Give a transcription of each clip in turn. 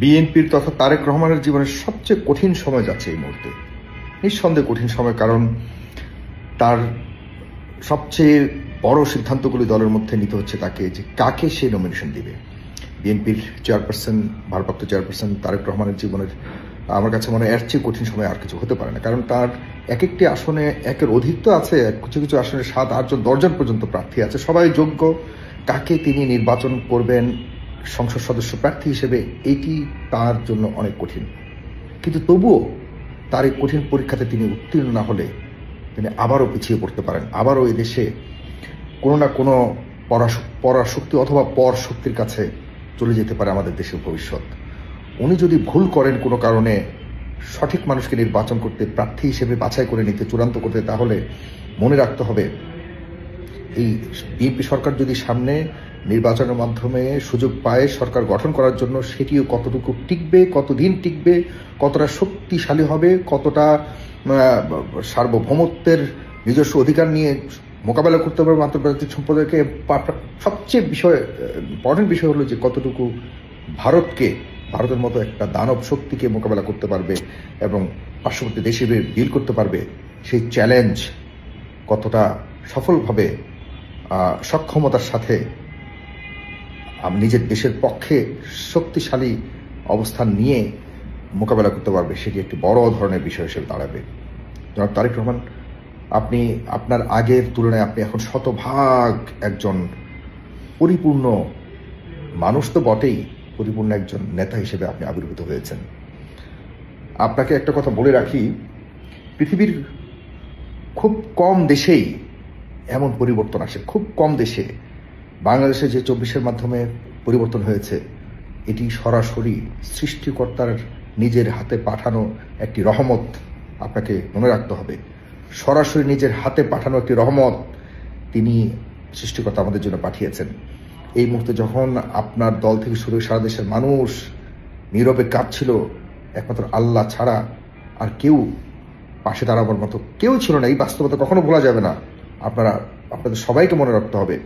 বিএনপির তথা তারেক রহমানের জীবনের সবচেয়ে কঠিন সময় যাচ্ছে এই মুহূর্তে। নিঃসন্দেহে কঠিন সময়, কারণ তার সবচেয়ে বড় সিদ্ধান্তগুলি দলের মধ্যে নিতে হচ্ছে তাকে, যে কাকে সে নমিনেশন দিবে। বিএনপির চেয়ারপারসন, ভারপ্রাপ্ত চেয়ারপারসন তারেক রহমানের জীবনের আমার কাছে মনে হয় এর চেয়ে কঠিন সময় আর কিছু হতে পারে না। কারণ তার এক একটি আসনে একের অধিক তো আছে, কিছু কিছু আসনে 7-8 জন 10 জন পর্যন্ত প্রার্থী আছে, সবাই যোগ্য। কাকে তিনি নির্বাচন করবেন সংসদ সদস্য প্রার্থী হিসেবে, এটি তার জন্য অনেক কঠিন। কিন্তু তবুও তার এই কঠিন পরীক্ষাতে তিনি উত্তীর্ণ না হলে তিনি আবারও পিছিয়ে পড়তে পারেন, আবারও এই দেশে কোনো না কোনো পরাশক্তি অথবা পর শক্তির কাছে চলে যেতে পারে আমাদের দেশের ভবিষ্যৎ। উনি যদি ভুল করেন কোনো কারণে সঠিক মানুষকে নির্বাচন করতে, প্রার্থী হিসেবে বাছাই করে নিতে, চূড়ান্ত করতে, তাহলে মনে রাখতে হবে এই বিএনপি সরকার যদি সামনে নির্বাচনের মাধ্যমে সুযোগ পায় সরকার গঠন করার জন্য, সেটিও কতটুকু টিকবে, কতদিন টিকবে, কতটা শক্তিশালী হবে, কতটা সার্বভৌমত্বের নিজস্ব অধিকার নিয়ে মোকাবেলা করতে পারবে আন্তর্জাতিক সম্প্রদায়কে। সবচেয়ে ইম্পর্টেন্ট বিষয় হলো যে কতটুকু ভারতের মতো একটা দানব শক্তিকে মোকাবেলা করতে পারবে এবং পার্শ্ববর্তী দেশে ডিল করতে পারবে। সেই চ্যালেঞ্জ কতটা সফলভাবে সক্ষমতার সাথে নিজের দেশের পক্ষে শক্তিশালী অবস্থান নিয়ে মোকাবেলা করতে পারবে, সেটি একটি বড় ধরনের বিষয় হিসেবে দাঁড়াবে। জনাব তারেক রহমান, আপনি আপনার আগের তুলনায় আপনি এখন শতভাগ একজন পরিপূর্ণ মানুষ তো বটেই, পরিপূর্ণ একজন নেতা হিসেবে আপনি আবির্ভূত হয়েছেন। আপনাকে একটা কথা বলে রাখি, পৃথিবীর খুব কম দেশেই এমন পরিবর্তন আসে, খুব কম দেশে। বাংলাদেশে যে 24-এর মাধ্যমে পরিবর্তন হয়েছে, এটি সরাসরি সৃষ্টিকর্তার নিজের হাতে পাঠানো একটি রহমত। আপনাকে মনে রাখতে হবে, সরাসরি নিজের হাতে পাঠানো একটি রহমত তিনি সৃষ্টিকর্তা আমাদের জন্য পাঠিয়েছেন। এই মুহূর্তে যখন আপনার দল থেকে শুরু সারা দেশের মানুষ নীরবে কাঁপছিল, একমাত্র আল্লাহ ছাড়া আর কেউ পাশে দাঁড়াবার মতো কেউ ছিল না। এই বাস্তবতা কখনো ভোলা যাবে না। আপনাদের সবাইকে মনে রাখতে হবে,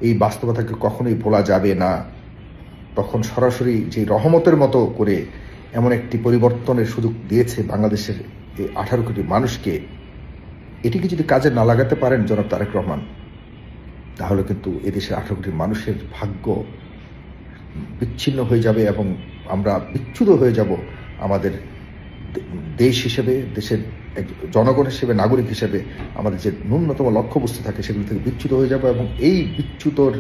এই বাস্তবতাকে কখনোই ভোলা যাবে না। তখন সরাসরি যে রহমতের মতো করে এমন একটি পরিবর্তনের সুযোগ দিয়েছে বাংলাদেশের এই 18 কোটি মানুষকে, এটিকে যদি কাজে না লাগাতে পারেন জনাব তারেক রহমান, তাহলে কিন্তু এদেশের 18 কোটি মানুষের ভাগ্য বিচ্ছিন্ন হয়ে যাবে এবং আমরা বিচ্যুত হয়ে যাব। আমাদের দেশ হিসেবে, দেশের জনগণ হিসেবে, নাগরিক হিসেবে আমাদের যে ন্যূনতম লক্ষ্যবস্তু থাকে সেগুলো থেকে বিচ্যুত হয়ে যাব, এবং এই বিচ্যুতর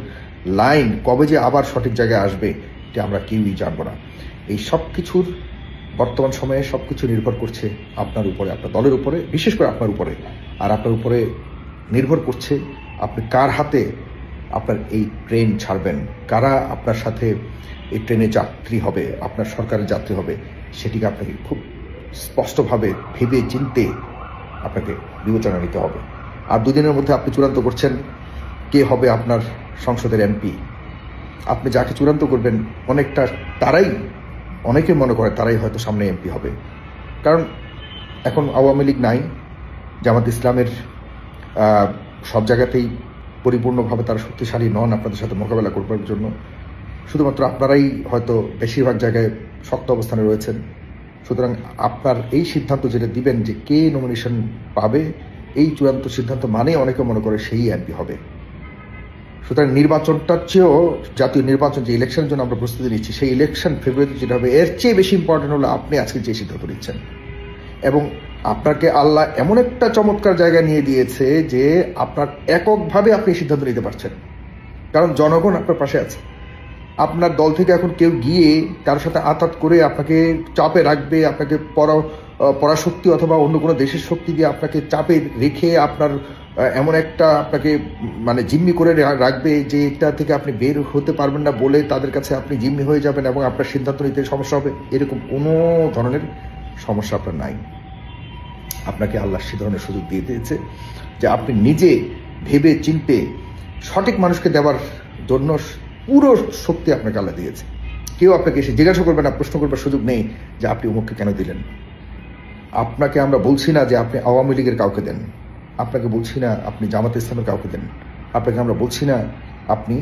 লাইন কবে যে আবার সঠিক জায়গায় আসবে এটা আমরা কেউই জানবো না। এই সব কিছুর বর্তমান সময়ে সবকিছু নির্ভর করছে আপনার উপরে, আপনার দলের উপরে, বিশেষ করে আপনার উপরে। আর আপনার উপরে নির্ভর করছে আপনি কার হাতে আপনার এই ট্রেন ছাড়বেন, কারা আপনার সাথে এই ট্রেনে যাত্রী হবে, আপনার সরকারের যাত্রী হবে, সেটিকে আপনাকে খুব স্পষ্টভাবে ভেবে চিনতে আপনাকে বিবেচনা নিতে হবে। আর 2 দিনের মধ্যে আপনি চূড়ান্ত করছেন কে হবে আপনার সংসদের এমপি। আপনি যাকে চূড়ান্ত করবেন অনেকে মনে করে তারাই হয়তো সামনে এমপি হবে। কারণ এখন আওয়ামী লীগ নাই, জামাত ইসলামের সব জায়গাতেই পরিপূর্ণভাবে তারা শক্তিশালী নন আপনাদের সাথে মোকাবেলা করবার জন্য। শুধুমাত্র আপনারাই হয়তো বেশিরভাগ জায়গায় শক্ত অবস্থানে রয়েছেন। সুতরাং আপনার এই সিদ্ধান্ত যেটা দিবেন যে কে নমিনেশন পাবে, এই চূড়ান্ত সিদ্ধান্ত মানে অনেকে মনে করে সেই এমপি হবে। সুতরাং নির্বাচনটার চেয়েও, জাতীয় নির্বাচন যে ইলেকশনের জন্য আমরা প্রস্তুতি নিচ্ছি, সেই ইলেকশন ফেব্রুয়ারিতে যেটা হবে, এর চেয়ে বেশি ইম্পর্টেন্ট হলো আপনি আজকে যে সিদ্ধান্ত নিচ্ছেন। এবং আপনাকে আল্লাহ এমন একটা চমৎকার জায়গায় নিয়ে দিয়েছে যে আপনার এককভাবে আপনি সিদ্ধান্ত নিতে পারছেন, কারণ জনগণ আপনার পাশে আছে। আপনার দল থেকে এখন কেউ গিয়ে কারোর সাথে আঘাত করে আপনাকে চাপে রাখবে, আপনাকে পরাশক্তি অথবা অন্য কোনো দেশের শক্তি দিয়ে আপনাকে চাপে রেখে আপনার এমন একটা আপনাকে জিম্মি করে রাখবে যে এটা থেকে আপনি বের হতে পারবেন না বলে তাদের কাছে আপনি জিম্মি হয়ে যাবেন এবং আপনার সিদ্ধান্ত নিতে সমস্যা হবে, এরকম কোনো ধরনের সমস্যা আপনার নাই। আপনাকে আল্লাহ সে ধরনের সুযোগ দিয়ে দিয়েছে যে আপনি নিজে ভেবে চিনতে সঠিক মানুষকে দেওয়ার জন্য পুরো শক্তি আপনাকে আল্লাহ দিয়েছে। কেউ আপনাকে এসে জিজ্ঞাসা করবে না, প্রশ্ন করবার সুযোগ নেই যে আপনি অমুককে কেন দিলেন। আপনাকে আমরা বলছি না যে আপনি আওয়ামী লীগের কাউকে দেন, আপনাকে বলছি না আপনি জামাত ইসলামের কাউকে দেন, আপনাকে আমরা বলছি না আপনি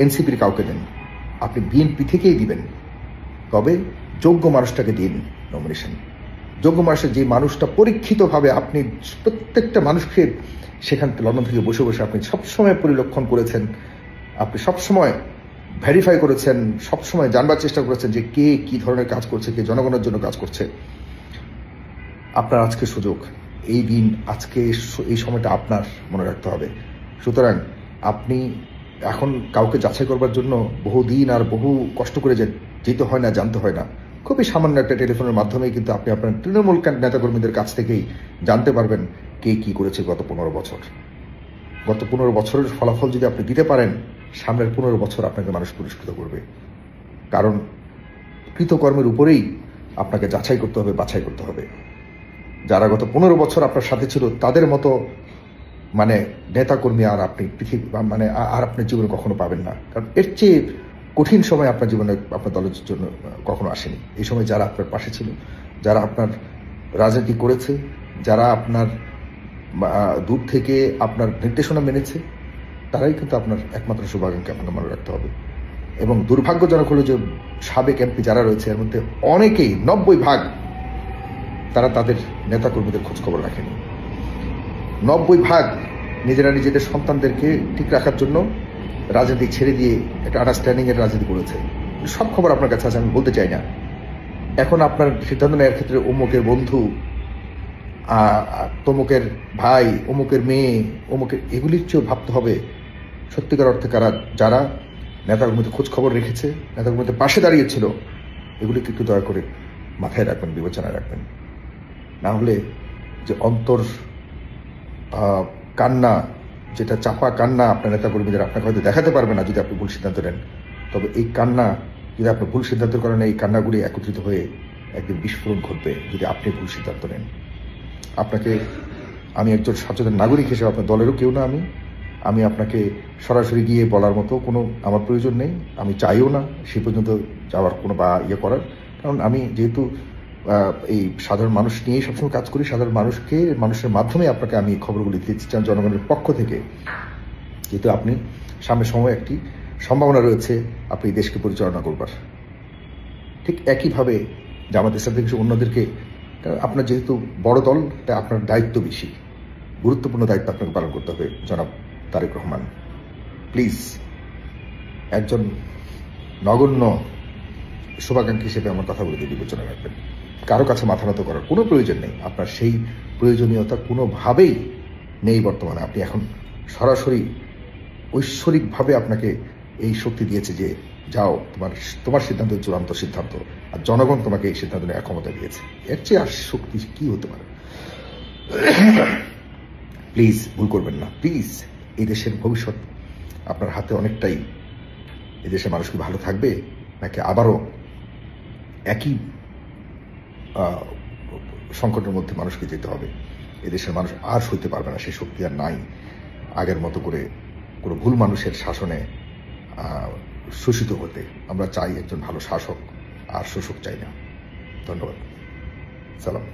এনসিপির কাউকে দেন, আপনি বিএনপি থেকেই দিবেন। তবে যোগ্য মানুষটাকে দিন নমিনেশন। যোগ্য মানুষের যে মানুষটা পরীক্ষিতভাবে আপনি প্রত্যেকটা মানুষকে সেখান থেকে লন্ডন থেকে বসে বসে আপনি সবসময় পরিলক্ষণ করেছেন, আপনি সবসময় ভেরিফাই করেছেন, সবসময় জানবার চেষ্টা করেছেন যে কে কি ধরনের কাজ করছে, কে জনগণের জন্য কাজ করছে। আপনার আজকে সুযোগ, এই দিন, আজকে এই সময়টা আপনার মনে রাখতে হবে। সুতরাং আপনি এখন কাউকে যাচাই করবার জন্য বহুদিন আর বহু কষ্ট করে যেতে হয় না, জানতে হয় না। খুবই সামান্য একটা টেলিফোনের মাধ্যমেই কিন্তু আপনি আপনার তৃণমূল নেতাকর্মীদের কাছ থেকেই জানতে পারবেন কে কি করেছে গত 15 বছর। গত 15 বছরের ফলাফল যদি আপনি দিতে পারেন, সামনের 15 বছর আপনাকে মানুষ পুরস্কৃত করবে। কারণ কৃতকর্মের উপরেই আপনাকে যাচাই করতে হবে, বাছাই করতে হবে। যারা গত 15 বছর আপনার সাথে ছিল তাদের মতো নেতাকর্মী আর আপনি আর আপনার জীবনে কখনো পাবেন না। কারণ এর চেয়ে কঠিন সময় আপনার জীবনে আপনার দলের জন্য কখনো আসেনি। এই সময় যারা আপনার পাশে ছিল, যারা আপনার রাজনীতি করেছে, যারা আপনার দূর থেকে আপনার নির্দেশনা মেনেছে, তারাই কিন্তু আপনার একমাত্র শুভাকাঙ্ক্ষী আপনাকে মনে রাখতে হবে। এবং দুর্ভাগ্যজনক হলো যে সাবেক এমপি যারা রয়েছে এর মধ্যে অনেকেই 90% তারা তাদের নেতাকর্মীদের খোঁজখবর রাখেনি। 90% নিজেরা নিজেদের সন্তানদেরকে ঠিক রাখার জন্য রাজনীতি ছেড়ে দিয়ে একটা আন্ডারস্ট্যান্ডিং এর রাজনীতি করেছে। সব খবর আপনার কাছে আছে, আমি বলতে চাই না। এখন আপনার সিদ্ধান্ত নেওয়ার ক্ষেত্রে অমুকের বন্ধু, তমুকের ভাই, অমুকের মেয়ে, অমুকের, এগুলির চেয়েও ভাবতে হবে সত্যিকার অর্থে যারা নেতাকর্মীদের খোঁজ খবর রেখেছে, নেতাকর্মীদের পাশে দাঁড়িয়েছিল, এগুলিকে একটু দয়া করে মাথায় রাখবেন, বিবেচনায় রাখবেন। না হলে যে অন্তর কান্না, যেটা চাপা কান্না আপনার নেতাকর্মীদের আপনাকে হয়তো দেখাতে পারবে না যদি আপনি ভুল সিদ্ধান্ত নেন, তবে এই কান্না যদি আপনি ভুল সিদ্ধান্তের কারণে এই কান্নাগুলি একত্রিত হয়ে একদিন বিস্ফোরণ ঘটবে যদি আপনি ভুল সিদ্ধান্ত নেন। আপনাকে, আমি একজন সচেতন নাগরিক হিসেবে, আপনার দলেরও কেউ না, আমি আপনাকে সরাসরি গিয়ে বলার মতো কোনো আমার প্রয়োজন নেই, আমি চাইও না সে পর্যন্ত যাওয়ার কোনো বা কারার। কারণ আমি যেহেতু এই সাধারণ মানুষ নিয়েই সবসময় কাজ করি, সাধারণ মানুষের মাধ্যমে আপনাকে আমি খবরগুলি দিতে চান জনগণের পক্ষ থেকে। যেহেতু আপনি সামনের সময় একটি সম্ভাবনা রয়েছে আপনি দেশকে পরিচালনা করবার, ঠিক একইভাবে জামাত ইসলাম থেকে অন্যদেরকে, আপনার যেহেতু বড় দল তাই আপনার দায়িত্ব বেশি, গুরুত্বপূর্ণ দায়িত্ব আপনাকে পালন করতে হবে জনাব তারেক রহমান। প্লিজ একজন নগণ্য শুভাকাঙ্ক্ষী হিসেবে আমার কথাগুলো দিয়ে বিবেচনা রাখবেন। কারো কাছে মাথা নত করার কোনো প্রয়োজন নেই, আপনার সেই প্রয়োজনীয়তা কোনোভাবেই নেই বর্তমানে। আপনি এখন সরাসরি ঐশ্বরিকভাবে আপনাকে এই শক্তি দিয়েছে যে যাও, তোমার সিদ্ধান্ত চূড়ান্ত সিদ্ধান্ত, আর জনগণ তোমাকে এই সিদ্ধান্ত নেওয়ার ক্ষমতা দিয়েছে। এর চেয়ে আর শক্তি কি হতে পারে? প্লিজ ভুল করবেন না, প্লিজ। এই দেশের ভবিষ্যৎ আপনার হাতে অনেকটাই। এই দেশের মানুষ কি ভালো থাকবে, নাকি আবারও একই সংকটের মধ্যে মানুষকে যেতে হবে? এদেশের মানুষ আর সইতে পারবে না, সেই শক্তি আর নাই আগের মতো করে কোনো ভুল মানুষের শাসনে শোষিত হতে। আমরা চাই একজন ভালো শাসক, আর শোষক চাই না। ধন্যবাদ। সালাম।